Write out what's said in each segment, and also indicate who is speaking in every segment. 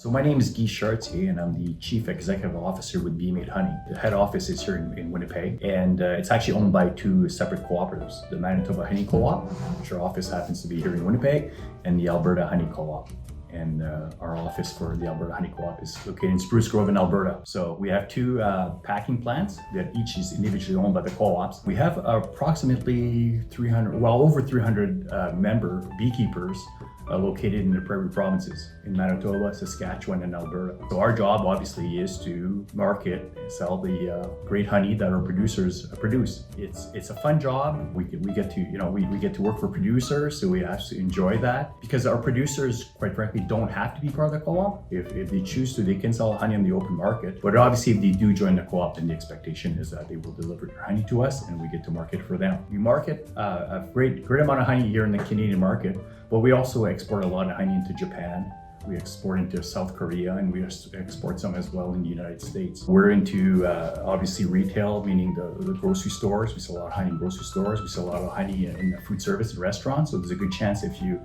Speaker 1: So my name is Guy Chartier, and I'm the Chief Executive Officer with BeeMaid Honey. The head office is here in Winnipeg, and it's actually owned by two separate cooperatives, the Manitoba Honey Co-op, which our office happens to be here in Winnipeg, and the Alberta Honey Co-op. And our office for the Alberta Honey Co-op is located in Spruce Grove in Alberta. So we have two packing plants that each is individually owned by the co-ops. We have approximately over 300 member beekeepers located in the prairie provinces in Manitoba, Saskatchewan, and Alberta. So our job obviously is to market and sell the great honey that our producers produce. It's a fun job. We get to we get to work for producers, so we actually enjoy that because our producers, quite frankly, don't have to be part of the co-op. If they choose to, they can sell honey on the open market. But obviously, if they do join the co-op, then the expectation is that they will deliver their honey to us, and we get to market for them. We market a great amount of honey here in the Canadian market, but we also export a lot of honey into Japan. We export into South Korea, and we export some as well in the United States. We're into obviously retail, meaning the grocery stores. We sell a lot of honey in grocery stores. We sell a lot of honey in the food service and restaurants. So there's a good chance if you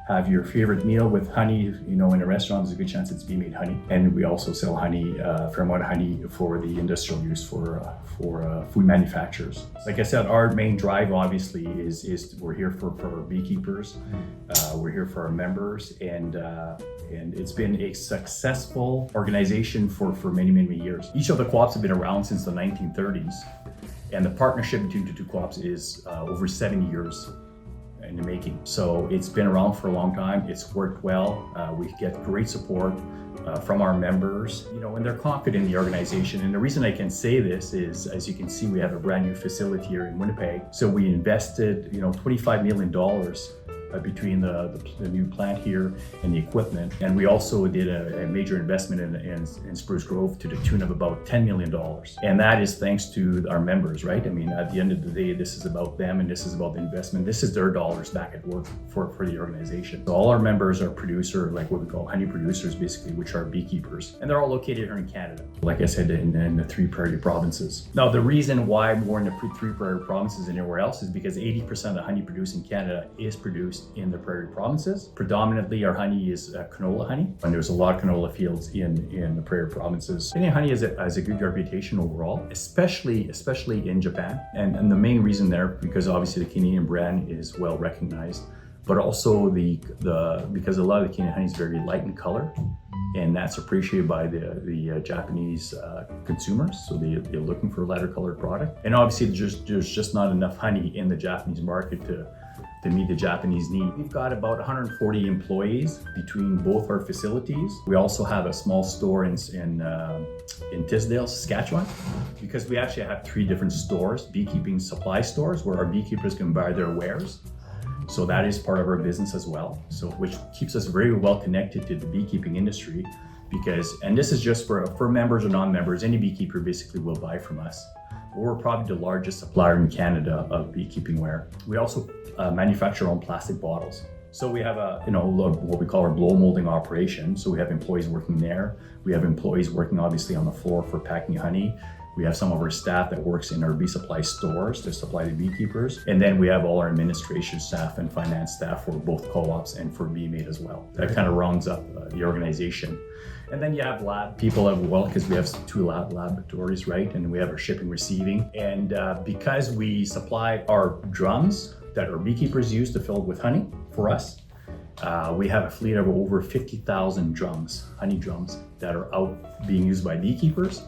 Speaker 1: have your favorite meal with honey, in a restaurant, there's a good chance it's BeeMaid honey. And we also sell honey, a fair amount of honey for the industrial use for food manufacturers. Like I said, our main drive obviously is we're here for our beekeepers. We're here for our members, and it's been a successful organization for many, many years. Each of the co-ops have been around since the 1930s, and the partnership between the two co-ops is over 70 years in the making. So it's been around for a long time. It's worked well. We get great support from our members, and they're confident in the organization. And the reason I can say this is, as you can see, we have a brand new facility here in Winnipeg. So we invested, $25 million between the new plant here and the equipment. And we also did a major investment in Spruce Grove to the tune of about $10 million. And that is thanks to our members, right? I mean, at the end of the day, this is about them and this is about the investment. This is their dollars back at work for the organization. So all our members are like what we call honey producers, basically, which are beekeepers. And they're all located here in Canada. Like I said, in the three prairie provinces. Now, the reason why more in the three prairie provinces than anywhere else is because 80% of the honey produced in Canada is produced in the prairie provinces. Predominantly our honey is canola honey, and there's a lot of canola fields in the prairie provinces. Canadian honey has a good reputation overall, especially in Japan. And the main reason there, because obviously the Canadian brand is well recognized, but also because a lot of the Canadian honey is very light in color, and that's appreciated by the Japanese consumers. So they're looking for a lighter colored product. And obviously there's just not enough honey in the Japanese market to meet the Japanese need. We've got about 140 employees between both our facilities. We also have a small store in Tisdale, Saskatchewan, because we actually have 3 different stores, beekeeping supply stores, where our beekeepers can buy their wares. So that is part of our business as well. So which keeps us very well connected to the beekeeping industry, and this is just for members or non-members, any beekeeper basically will buy from us. We're probably the largest supplier in Canada of beekeeping ware. We also manufacture our own plastic bottles. So we have what we call our blow molding operation. So we have employees working there. We have employees working obviously on the floor for packing honey. We have some of our staff that works in our bee supply stores to supply the beekeepers. And then we have all our administration staff and finance staff for both co-ops and for BeeMaid as well. That kind of rounds up the organization. And then you have lab people as well, because we have 2 laboratories, right? And we have our shipping, receiving. And because we supply our drums that our beekeepers use to fill with honey for us, we have a fleet of over 50,000 drums, honey drums, that are out being used by beekeepers.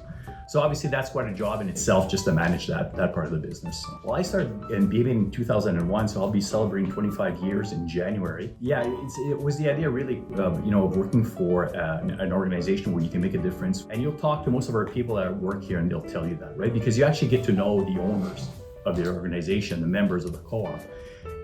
Speaker 1: So obviously that's quite a job in itself just to manage that part of the business. Well, I started in BeeMaid in 2001, so I'll be celebrating 25 years in January. Yeah, it was the idea really of working for an organization where you can make a difference. And you'll talk to most of our people that work here and they'll tell you that, right? Because you actually get to know the owners of the organization, the members of the co-op.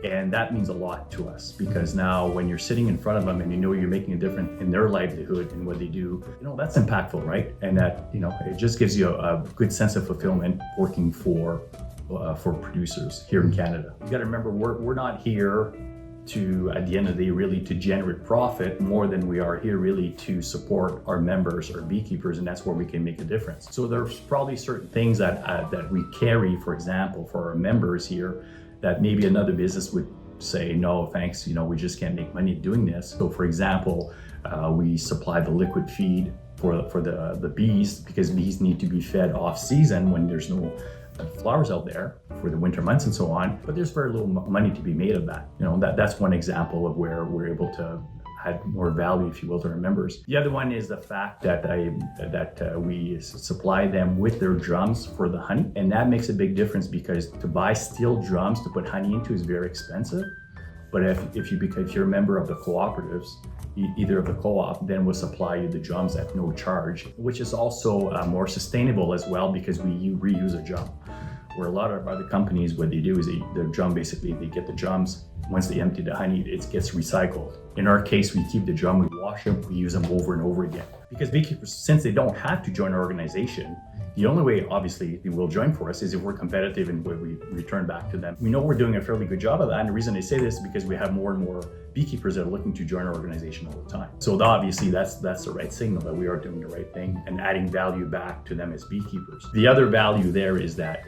Speaker 1: And that means a lot to us, because now when you're sitting in front of them and you're making a difference in their livelihood and what they do, that's impactful, right? And that, it just gives you a good sense of fulfillment working for producers here in Canada. You gotta remember, we're not here to, at the end of the day, really to generate profit more than we are here really to support our members, our beekeepers, and that's where we can make a difference. So there's probably certain things that we carry, for example, for our members here, that maybe another business would say, no, thanks, we just can't make money doing this. So for example, We supply the liquid feed for the bees, because bees need to be fed off season when there's no flowers out there for the winter months and so on. But there's very little money to be made of that. That's one example of where we're able to add more value, if you will, to our members. The other one is the fact that we supply them with their drums for the honey, and that makes a big difference, because to buy steel drums to put honey into is very expensive. But if you're a member of the cooperatives, either of the co-op, then we'll supply you the drums at no charge, which is also more sustainable as well, because we reuse a drum. Where a lot of other companies, what they do is the drum, basically they get the drums, once they empty the honey, it gets recycled. In our case, we keep the drum, we wash them, we use them over and over again. Because beekeepers, since they don't have to join our organization, the only way, obviously, they will join for us is if we're competitive and we return back to them. We know we're doing a fairly good job of that, and the reason I say this is because we have more and more beekeepers that are looking to join our organization all the time. So obviously, that's the right signal that we are doing the right thing and adding value back to them as beekeepers. The other value there is that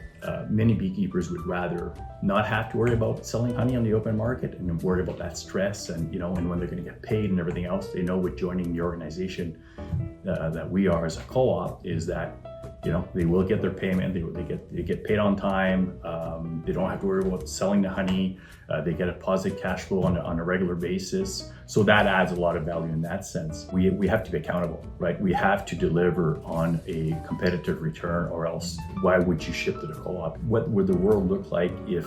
Speaker 1: many beekeepers would rather not have to worry about selling honey on the open market and worry about that stress and and when they're going to get paid and everything else. They know with joining the organization that we are as a co-op is that they will get their payment. They get paid on time. They don't have to worry about selling the honey. They get a positive cash flow on a regular basis. So that adds a lot of value in that sense. We have to be accountable, right? We have to deliver on a competitive return, or else why would you ship to the co-op? What would the world look like if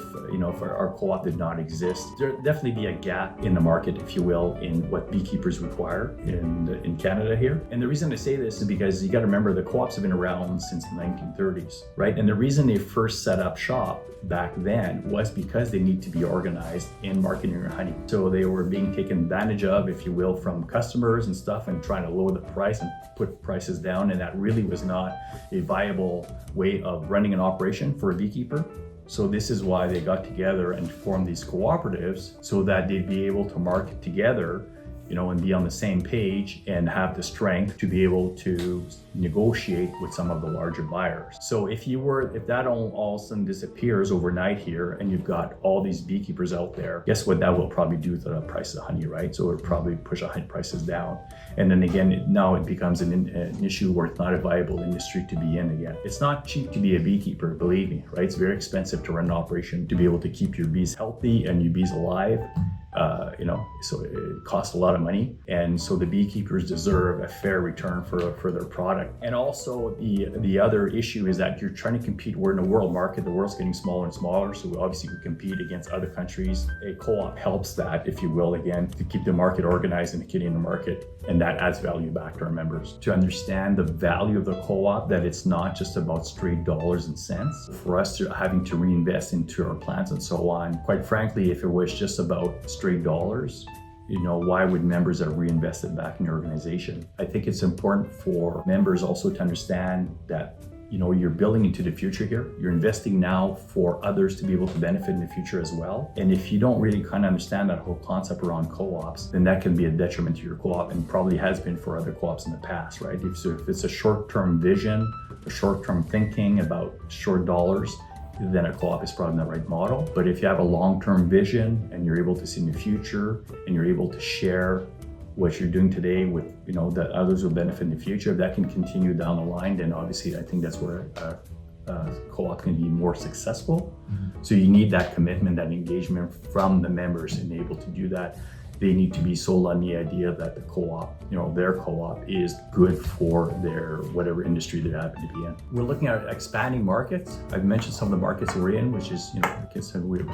Speaker 1: our co-op did not exist? There'd definitely be a gap in the market, if you will, in what beekeepers require in Canada here. And the reason I say this is because you got to remember the co-ops have been around since the 1930s, right? And the reason they first set up shop back then was because they need to be organized in marketing their honey. So they were being taken advantage of, if you will, from customers and stuff, and trying to lower the price and put prices down. And that really was not a viable way of running an operation for a beekeeper. So this is why they got together and formed these cooperatives, so that they'd be able to market together, and be on the same page and have the strength to be able to negotiate with some of the larger buyers. So if that all of a sudden disappears overnight here, and you've got all these beekeepers out there, guess what that will probably do to the price of honey, right? So it'll probably push the honey prices down. And then again, now it becomes an issue where it's not a viable industry to be in again. It's not cheap to be a beekeeper, believe me, right? It's very expensive to run an operation to be able to keep your bees healthy and your bees alive. So it costs a lot of money, and so the beekeepers deserve a fair return for their product. And also the other issue is that you're trying to compete. We're in a world market. The world's getting smaller and smaller, so obviously we compete against other countries. A co-op helps that, if you will, again, to keep the market organized in the Canadian market, and that adds value back to our members. To understand the value of the co-op, that it's not just about straight dollars and cents. For us to having to reinvest into our plants and so on, quite frankly, if it was just about straight dollars, why would members have reinvested back in the organization? I think it's important for members also to understand that you're building into the future here. You're investing now for others to be able to benefit in the future as well. And if you don't really kind of understand that whole concept around co-ops, then that can be a detriment to your co-op, and probably has been for other co-ops in the past, right? If it's a short-term vision, a short-term thinking about short dollars, then a co-op is probably not the right model. But if you have a long-term vision and you're able to see in the future, and you're able to share what you're doing today with, that others will benefit in the future, if that can continue down the line, then obviously I think that's where co-op can be more successful. Mm-hmm. So you need that commitment, that engagement from the members, and able to do that. They need to be sold on the idea that the co-op, their co-op is good for their whatever industry they happen to be in. We're looking at expanding markets. I've mentioned some of the markets we're in, which is, like I said, we're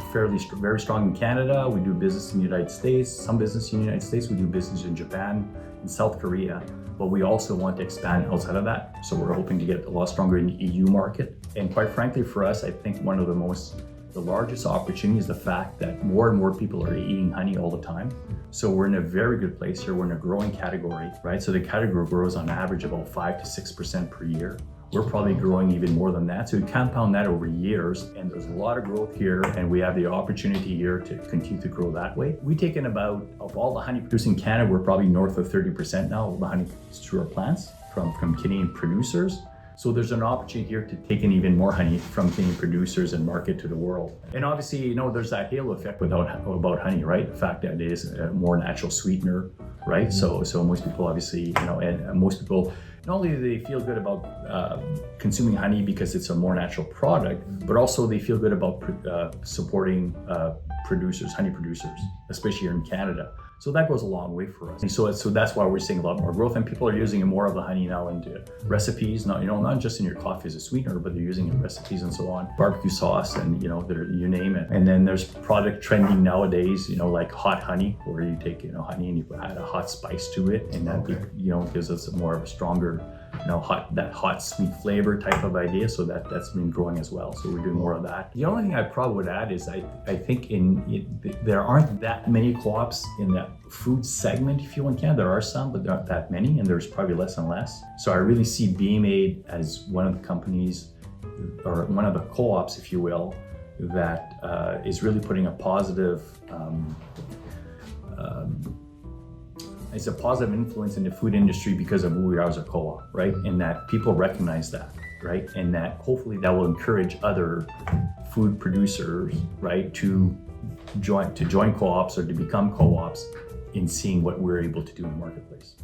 Speaker 1: very strong in Canada. We do business in the United States, some business in the United States. We do business in Japan and South Korea, but we also want to expand outside of that. So we're hoping to get a lot stronger in the EU market. And quite frankly, for us, I think one of the largest opportunity is the fact that more and more people are eating honey all the time. So we're in a very good place here. We're in a growing category, right? So the category grows on average about 5 to 6% per year. We're probably growing even more than that. So we compound that over years, and there's a lot of growth here, and we have the opportunity here to continue to grow that way. We've taken of all the honey produced in Canada, we're probably north of 30% now of the honey through our plants from Canadian producers. So there's an opportunity here to take in even more honey from Canadian producers and market to the world. And obviously, there's that halo effect about honey, right? The fact that it is a more natural sweetener, right? So most people obviously, and most people, not only do they feel good about consuming honey because it's a more natural product, but also they feel good about supporting honey producers, especially here in Canada. So that goes a long way for us. And so that's why we're seeing a lot more growth, and people are using more of the honey now into recipes, not just in your coffee as a sweetener, but they're using it in recipes and so on. Barbecue sauce and, you name it. And then there's product trending nowadays, like hot honey, where you take, honey and you add a hot spice to it, and that, gives us more of a stronger, hot sweet flavor type of idea. So that's been growing as well. So we're doing more of that. The only thing I probably would add is I think there aren't that many co-ops in that food segment, if you want. Canada. There are some, but there aren't that many, and there's probably less and less. So I really see BeeMaid as one of the companies, or one of the co-ops, if you will, that is really putting a positive it's a positive influence in the food industry because of who we are as a co-op, right? And that people recognize that, right? And that hopefully that will encourage other food producers, right, to join co-ops or to become co-ops in seeing what we're able to do in the marketplace.